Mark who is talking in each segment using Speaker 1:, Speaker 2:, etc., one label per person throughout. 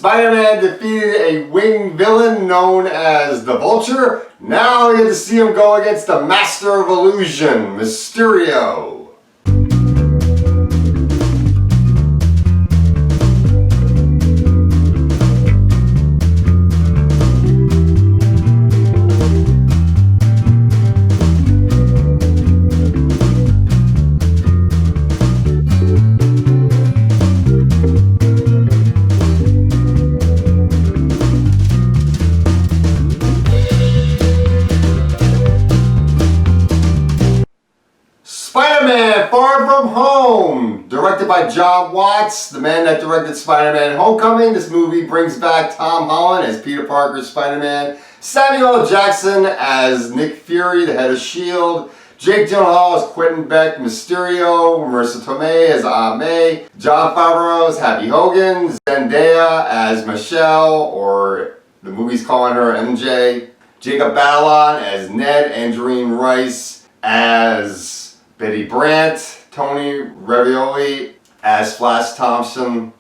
Speaker 1: Spider-Man defeated a winged villain known as the Vulture. Now we get to see him go against the Master of Illusion, Mysterio. Spider-Man Far From Home, directed by John Watts, the man that directed Spider-Man Homecoming. This movie brings back Tom Holland as Peter Parker's Spider-Man, Samuel L. Jackson as Nick Fury, the head of S.H.I.E.L.D., Jake Gyllenhaal as Quentin Beck, Mysterio, Marissa Tomei as Aunt May, Jon Favreau as Happy Hogan, Zendaya as Michelle, or the movie's calling her MJ, Jacob Batalon as Ned, Angelina Rice as Betty Brant, Tony Ravioli as Flash Thompson,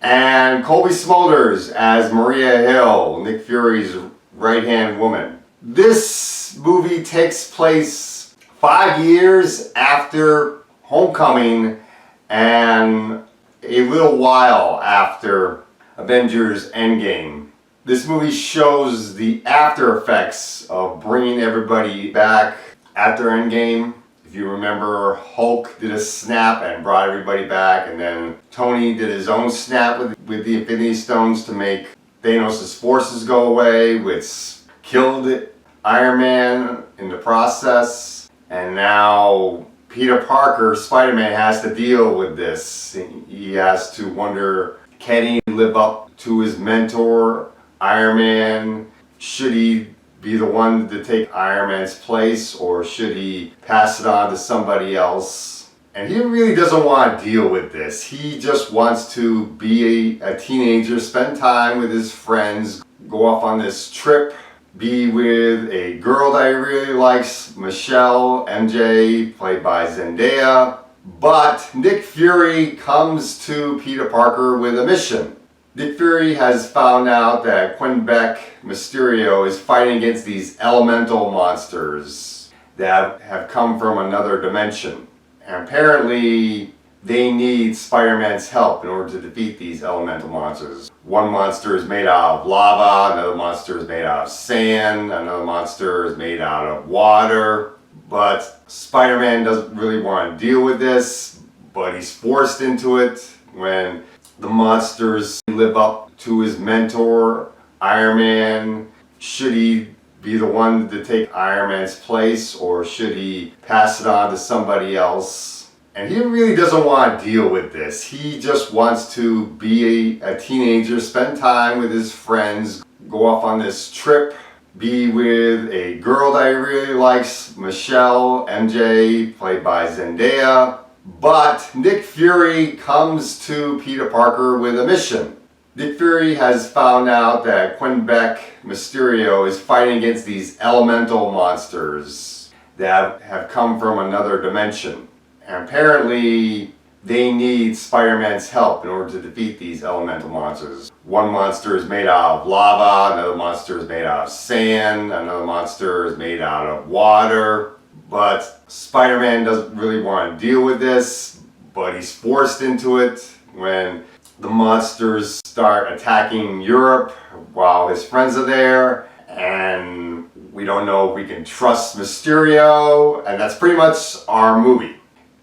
Speaker 1: and Colby Smulders as Maria Hill, Nick Fury's right-hand woman. This movie takes place 5 years after Homecoming and a little while after Avengers Endgame. This movie shows the after effects of bringing everybody back after Endgame. If you remember, Hulk did a snap and brought everybody back, and then Tony did his own snap with the Infinity Stones to make Thanos' forces go away, which killed Iron Man in the process. And now Peter Parker, Spider-Man, has to deal with this. He has to wonder, can he live up to his mentor, Iron Man? Should he be the one to take Iron Man's place, or should he pass it on to somebody else? And he really doesn't want to deal with this. He just wants to be a teenager, spend time with his friends, go off on this trip, be with a girl that he really likes, Michelle, MJ, played by Zendaya. But Nick Fury comes to Peter Parker with a mission. Nick Fury has found out that Quentin Beck, Mysterio, is fighting against these elemental monsters that have come from another dimension. And apparently they need Spider-Man's help in order to defeat these elemental monsters. One monster is made out of lava, another monster is made out of sand, another monster is made out of water. But Spider-Man doesn't really want to deal with this, but he's forced into it when the monsters live up to his mentor, Iron Man. Should he be the one to take Iron Man's place, or should he pass it on to somebody else? And he really doesn't want to deal with this. He just wants to be a teenager, spend time with his friends, go off on this trip, be with a girl that he really likes, Michelle, MJ, played by Zendaya. But Nick Fury comes to Peter Parker with a mission. Nick Fury has found out that Quentin Beck, Mysterio, is fighting against these elemental monsters that have come from another dimension. And apparently they need Spider-Man's help in order to defeat these elemental monsters. One monster is made out of lava, another monster is made out of sand, another monster is made out of water. But Spider-Man doesn't really want to deal with this, but he's forced into it when the monsters start attacking Europe while his friends are there, and we don't know if we can trust Mysterio, and that's pretty much our movie.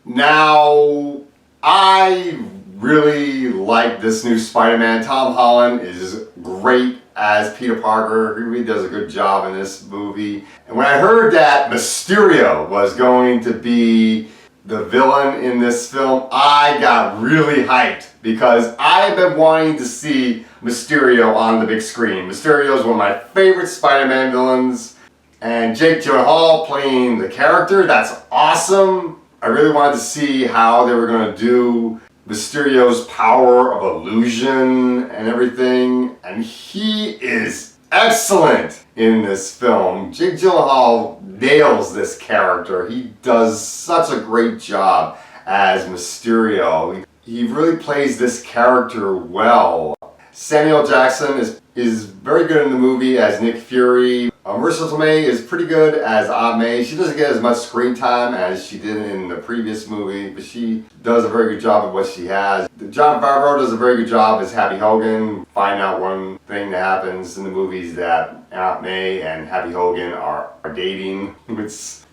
Speaker 1: Now, I really like this new Spider-Man. Tom Holland is great as Peter Parker. He really does a good job in this movie. And when I heard that Mysterio was going to be the villain in this film, I got really hyped because I've been wanting to see Mysterio on the big screen. Mysterio is one of my favorite Spider-Man villains, and Jake Gyllenhaal playing the character, that's awesome. I really wanted to see how they were going to do Mysterio's power of illusion and everything, and he is excellent in this film. Jake Gyllenhaal nails this character. He does such a great job as Mysterio. He really plays this character well. Samuel Jackson is very good in the movie as Nick Fury. Marissa Tomei is pretty good as Aunt May. She doesn't get as much screen time as she did in the previous movie, but she does a very good job of what she has. Jon Favreau does a very good job as Happy Hogan. Find out one thing that happens in the movies that Aunt May and Happy Hogan are dating.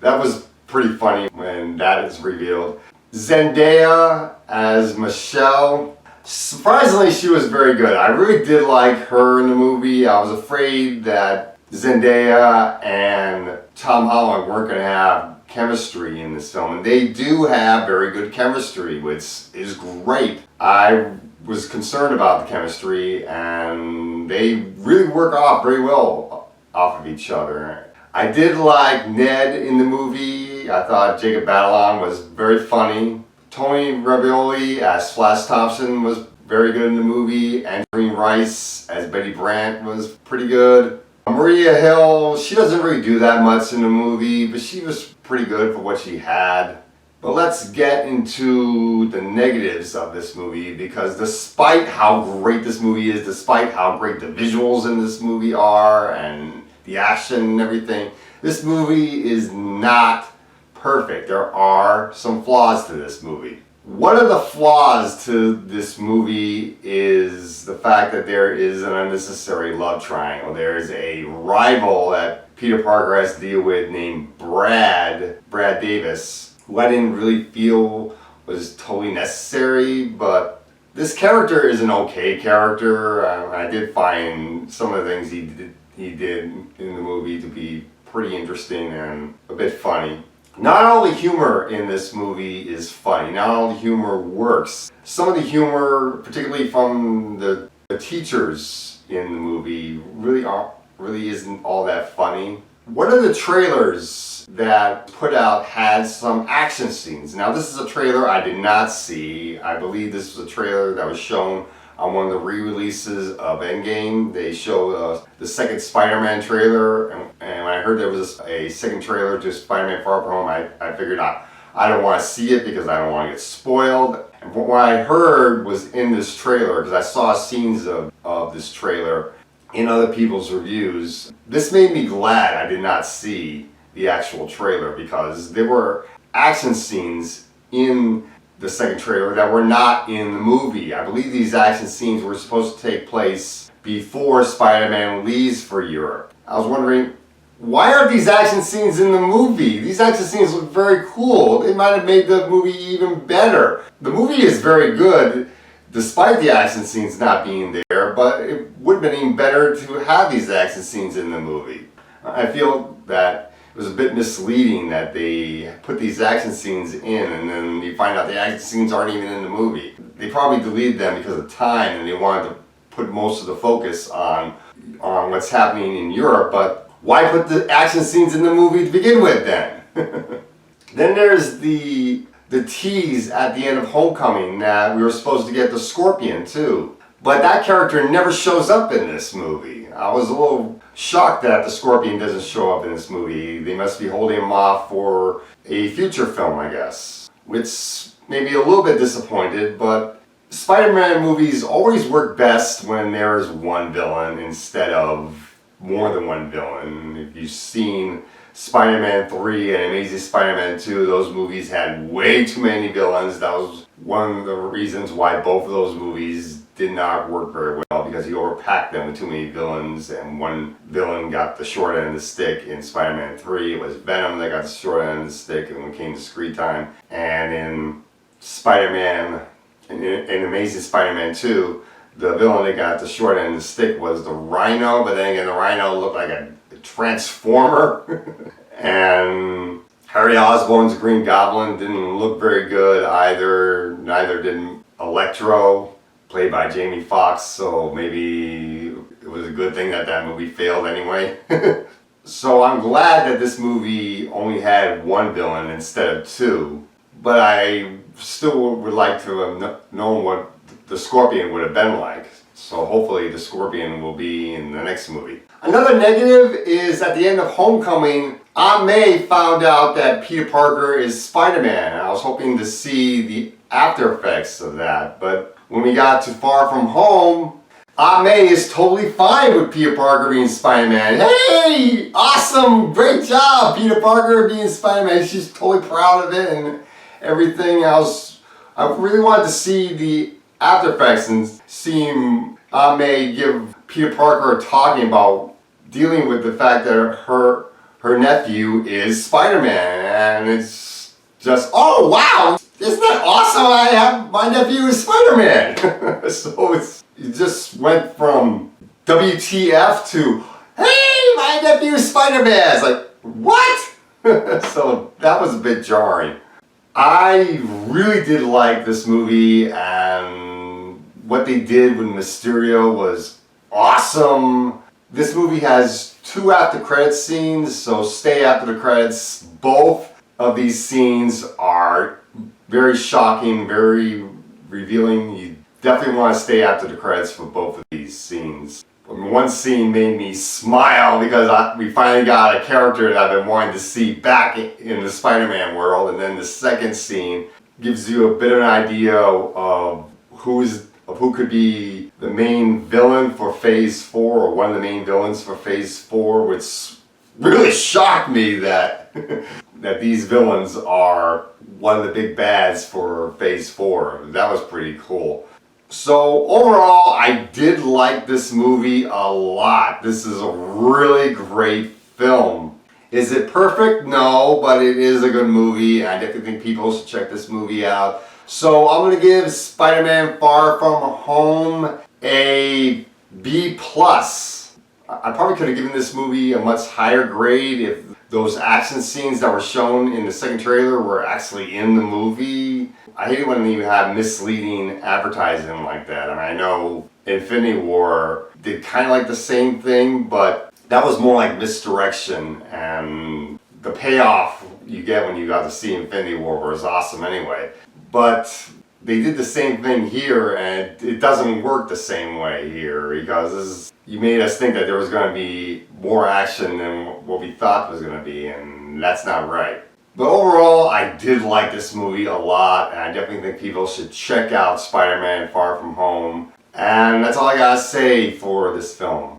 Speaker 1: That was pretty funny when that is revealed. Zendaya as Michelle. Surprisingly, she was very good. I really did like her in the movie. I was afraid that Zendaya and Tom Holland weren't going to have chemistry in this film, and they do have very good chemistry, which is great. I was concerned about the chemistry, and they really work off very well off of each other. I did like Ned in the movie. I thought Jacob Batalon was very funny. Tony Ravioli as Flash Thompson was very good in the movie. Andreen Rice as Betty Brant was pretty good. Maria Hill, she doesn't really do that much in the movie, but she was pretty good for what she had. But let's get into the negatives of this movie, because despite how great this movie is, despite how great the visuals in this movie are and the action and everything, this movie is not perfect. There are some flaws to this movie. One of the flaws to this movie is the fact that there is an unnecessary love triangle. There's a rival that Peter Parker has to deal with named Brad Davis, who I didn't really feel was totally necessary, but this character is an okay character. I did find some of the things he did in the movie to be pretty interesting and a bit funny. Not all the humor in this movie is funny. Not all the humor works. Some of the humor, particularly from the teachers in the movie, really isn't all that funny. One of the trailers that put out had some action scenes. Now this is a trailer I did not see. I believe this was a trailer that was shown on one of the re-releases of Endgame. They showed the second Spider-Man trailer, and when I heard there was a second trailer to Spiderman Far From Home, I figured I don't want to see it because I don't want to get spoiled. And what I heard was in this trailer, because I saw scenes of this trailer in other people's reviews, this made me glad I did not see the actual trailer, because there were action scenes in the second trailer that were not in the movie. I believe these action scenes were supposed to take place before Spider-Man leaves for Europe. I was wondering, why aren't these action scenes in the movie? These action scenes look very cool. They might have made the movie even better. The movie is very good despite the action scenes not being there, but it would have been even better to have these action scenes in the movie. I feel that it was a bit misleading that they put these action scenes in and then you find out the action scenes aren't even in the movie. They probably deleted them because of time and they wanted to put most of the focus on what's happening in Europe, but why put the action scenes in the movie to begin with then? Then there's the tease at the end of Homecoming that we were supposed to get the Scorpion too. But that character never shows up in this movie. I was a little shocked that the Scorpion doesn't show up in this movie. They must be holding him off for a future film, I guess. Which made me a little bit disappointed, but Spider-Man movies always work best when there's one villain instead of more than one villain. If you've seen Spider-Man 3 and Amazing Spider-Man 2, those movies had way too many villains. That was one of the reasons why both of those movies did not work very well, because he overpacked them with too many villains, and one villain got the short end of the stick. In Spider-Man 3, it was Venom that got the short end of the stick when it came to screen time. And in Spider-Man, in Amazing Spider-Man 2, the villain that got the short end of the stick was the Rhino, but then again, the Rhino looked like a transformer. And Harry Osborn's Green Goblin didn't look very good either. Neither did Electro, played by Jamie Foxx, so maybe it was a good thing that that movie failed anyway. So I'm glad that this movie only had one villain instead of two, but I still would like to have known what the Scorpion would have been like. So hopefully the Scorpion will be in the next movie. Another negative is at the end of Homecoming, Aunt May found out that Peter Parker is Spider-Man. I was hoping to see the after effects of that, but when we got to Far From Home, Aunt May is totally fine with Peter Parker being Spider-Man. Hey, awesome, great job, Peter Parker being Spider-Man. She's totally proud of it and everything else. I really wanted to see the after effects and seeing Aunt May give Peter Parker talking about dealing with the fact that her nephew is Spider-Man, and it's just, oh wow, isn't that awesome? I have my nephew is Spider-Man. So it just went from WTF to, hey, my nephew is Spider-Man. It's like, what? So that was a bit jarring. I really did like this movie, and what they did with Mysterio was awesome. This movie has 2 after credits scenes, so stay after the credits. Both of these scenes are very shocking, very revealing. You definitely want to stay after the credits for both of these scenes. One scene made me smile because we finally got a character that I've been wanting to see back in the Spider-Man world, and then the second scene gives you a bit of an idea of who could be the main villain for Phase 4, or one of the main villains for Phase 4, which really shocked me that that these villains are one of the big bads for Phase 4. That was pretty cool. So overall, I did like this movie a lot. This is a really great film. Is it perfect? No, but it is a good movie. I definitely think people should check this movie out. So I'm going to give Spider-Man Far From Home a B+. I probably could have given this movie a much higher grade if those action scenes that were shown in the second trailer were actually in the movie. I hate it when you have misleading advertising like that. I mean, I know Infinity War did kind of like the same thing, but that was more like misdirection, and the payoff you get when you got to see Infinity War was awesome anyway. But they did the same thing here, and it doesn't work the same way here, because you made us think that there was going to be more action than what we thought was going to be, and that's not right. But overall, I did like this movie a lot, and I definitely think people should check out Spider-Man Far From Home. And that's all I gotta say for this film.